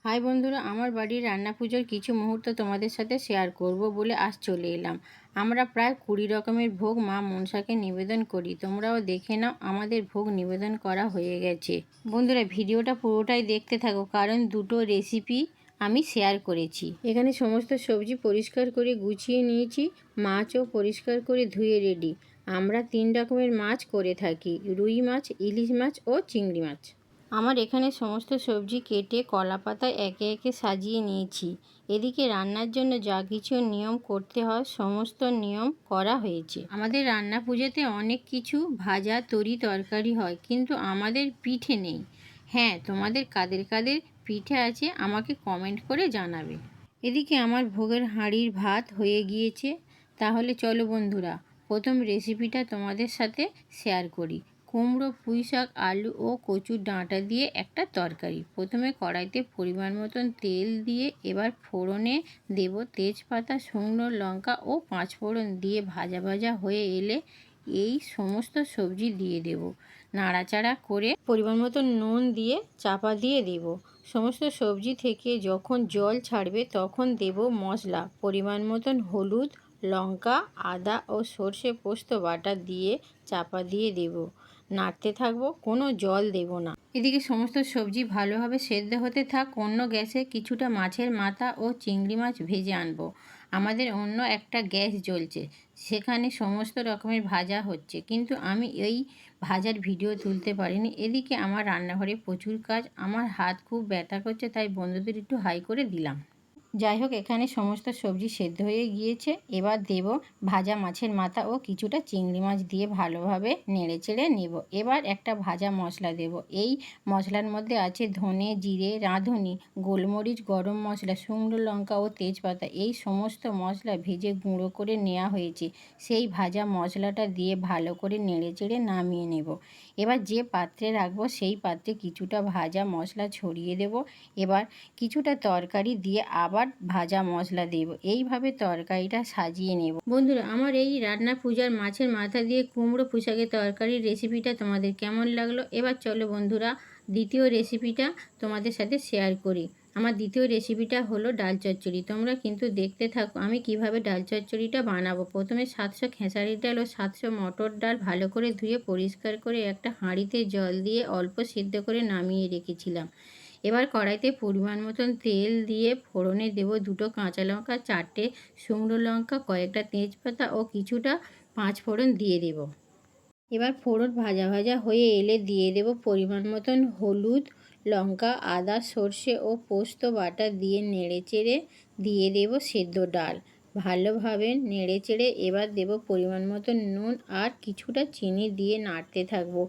High বন্ধুরা, আমার বাড়ির রান্না পুজোর কিছু মুহূর্ত তোমাদের সাথে শেয়ার করব বলে আজ চলে এলাম। আমরা প্রায় 20 রকমের ভোগ মা মনসাকে নিবেদন করি। তোমরাও দেখে নাও, আমাদের ভোগ নিবেদন করা হয়ে গেছে। বন্ধুরা, ভিডিওটা পুরোটাই দেখতে থাকো, কারণ দুটো রেসিপি আমি শেয়ার করেছি। এখানে সমস্ত সবজি পরিষ্কার করে গুছিয়ে নিয়েছি, মাছও পরিষ্কার করে ধুয়ে রেডি। আমরা 3 রকমের মাছ করে থাকি: রুই মাছ, ইলিশ মাছ ও চিংড়ি মাছ। আমার এখানে সমস্ত সবজি কেটে কলা পাতায় একে একে সাজিয়ে নিয়েছি। এদিকে রান্নার জন্য যা কিছু নিয়ম করতে হয় সমস্ত নিয়ম করা হয়েছে। আমাদের রান্না পুজোতে অনেক কিছু ভাজা তরি তরকারি হয়, কিন্তু আমাদের পিঠে নেই। হ্যাঁ, তোমাদের কাদের কাদের পিঠে আছে আমাকে কমেন্ট করে জানাবে। এদিকে আমার ভোগের হাঁড়ির ভাত হয়ে গিয়েছে। তাহলে চলো বন্ধুরা, প্রথম রেসিপিটা তোমাদের সাথে শেয়ার করি। কুমড়ো, পুঁই শাক, আলু ও কচুর ডাঁটা দিয়ে একটা তরকারি। প্রথমে কড়াইতে পরিমাণ মতন তেল দিয়ে এবার ফোড়নে দেব তেজপাতা, শুকনো লঙ্কা ও 5 ফোড়ন দিয়ে ভাজা ভাজা হয়ে এলে এই সমস্ত সবজি দিয়ে দেব। নাড়াচাড়া করে পরিমাণ মতন নুন দিয়ে চাপা দিয়ে দেব। সমস্ত সবজি থেকে যখন জল ছাড়বে তখন দেব মশলা। পরিমাণ মতন হলুদ, লঙ্কা, আদা ও সর্ষে পোস্ত বাটা দিয়ে চাপা দিয়ে দেব। নাড়তে থাকবো, কোনো জল দেব না। এদিকে সমস্ত সবজি ভালোভাবে সেদ্ধ হতে থাক। অন্য গ্যাসে কিছুটা মাছের মাথা ও চিংড়ি মাছ ভেজে আনবো। আমাদের অন্য একটা গ্যাস জ্বলছে, সেখানে সমস্ত রকমের ভাজা হচ্ছে, কিন্তু আমি এই ভাজার ভিডিও তুলতে পারিনি। এদিকে আমার রান্নাঘরে প্রচুর কাজ, আমার হাত খুব ব্যথা করছে, তাই বন্ধুদের একটু হাই করে দিলাম। যাই হোক, এখানে সমস্ত সবজি সেদ্ধ হয়ে গিয়েছে। এবার দেব ভাজা মাছের মাথা ও কিছুটা চিংড়ি মাছ দিয়ে ভালোভাবে নেড়ে চেড়ে নেব। এবার একটা ভাজা মশলা দেব। এই মশলার মধ্যে আছে ধনে, জিরে, রাঁধুনি, গোলমরিচ, গরম মশলা, শুকনো লঙ্কা ও তেজপাতা। এই সমস্ত মশলা ভেজে গুঁড়ো করে নেওয়া হয়েছে। সেই ভাজা মশলাটা দিয়ে ভালো করে নেড়ে চেড়ে নামিয়ে নেব। এবার যে পাত্রে রাখবো সেই পাত্রে কিছুটা ভাজা মশলা ছড়িয়ে দেব। এবার কিছুটা তরকারি দিয়ে আবার ভাজা মশলা দেব। এইভাবে তরকারিটা সাজিয়ে নেব। বন্ধুরা, আমার এই রান্না পূজার মাছের মাথা দিয়ে কুমড়ো পুঁইশাকের তরকারির রেসিপিটা তোমাদের কেমন লাগলো? এবার চলো বন্ধুরা, দ্বিতীয় রেসিপিটা তোমাদের সাথে শেয়ার করি। আমার দ্বিতীয় রেসিপিটা হলো ডাল চচ্চড়ি। তোমরা কিন্তু দেখতে থাকো আমি কিভাবে ডাল চচ্চড়িটা বানাবো। প্রথমে 700 খেসারির ডাল ও 700 মটর ডাল ভালো করে ধুয়ে পরিষ্কার করে একটা হাঁড়িতে জল দিয়ে অল্প সিদ্ধ করে নামিয়ে রেখেছিলাম। এবার কড়াইতে পরিমাণ মতন তেল দিয়ে ফোড়নে দেব 2টো কাঁচা লঙ্কা, 4টে শুকনো লঙ্কা, কয়েকটা তেজপাতা ও কিছুটা 5 ফোড়ন দিয়ে দেব। এবার ফোড়ন ভাজা ভাজা হয়ে এলে দিয়ে দেব পরিমাণ মতন হলুদ, লঙ্কা, আদা, সর্ষে ও পোস্ত বাটা দিয়ে নেড়েচেড়ে দিয়ে দেব সেদ্ধ ডাল। ভালোভাবে নেড়েচেড়ে এবার দেব পরিমাণ মতন নুন আর কিছুটা চিনি দিয়ে নাড়তে থাকবো।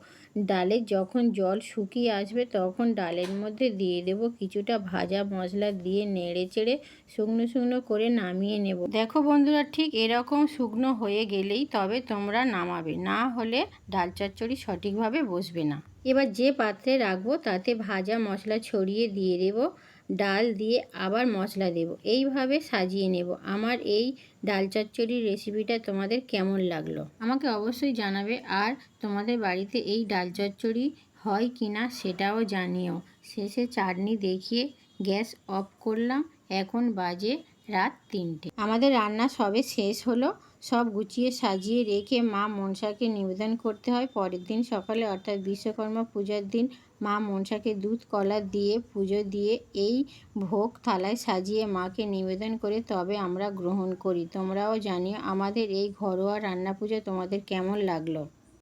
ডালে যখন জল শুকিয়ে আসবে তখন ডালের মধ্যে দিয়ে দেব কিছুটা ভাজা মশলা দিয়ে নেড়েচেড়ে শুকনো শুকনো করে নামিয়ে নেব। দেখো বন্ধুরা, ঠিক এরকম শুকনো হয়ে গেলেই তবে তোমরা নামাবে, না হলে ডাল চচ্চড়ি সঠিকভাবে বসবে না। এবার যে পাত্রে রাখবো তাতে ভাজা মশলা ছড়িয়ে দিয়ে দেব, ডাল দিয়ে আবার মশলা দেব। এইভাবে সাজিয়ে নেব। আমার এই ডাল চচ্চড়ির রেসিপিটা তোমাদের কেমন লাগলো আমাকে অবশ্যই জানাবে। আর তোমাদের বাড়িতে এই ডাল চচ্চড়ি হয় কি না সেটাও জানিও। শেষে চাটনি দেখিয়ে গ্যাস অফ করলাম। এখন বাজে রাত 3টে। আমাদের রান্না সবে শেষ হলো। সব গুছিয়ে সাজিয়ে রেখে মা মনসাকে নিবেদন করতে হয়। পরের দিন সকালে অর্থাৎ বিশ্বকর্মা পূজার দিন মা মনসাকে দুধ কলা দিয়ে পুজো দিয়ে এই ভোগ থালায় সাজিয়ে মাকে নিবেদন করে তবে আমরা গ্রহণ করি। তোমরাও জানিও আমাদের এই ঘরোয়া রান্না পুজো তোমাদের কেমন লাগলো।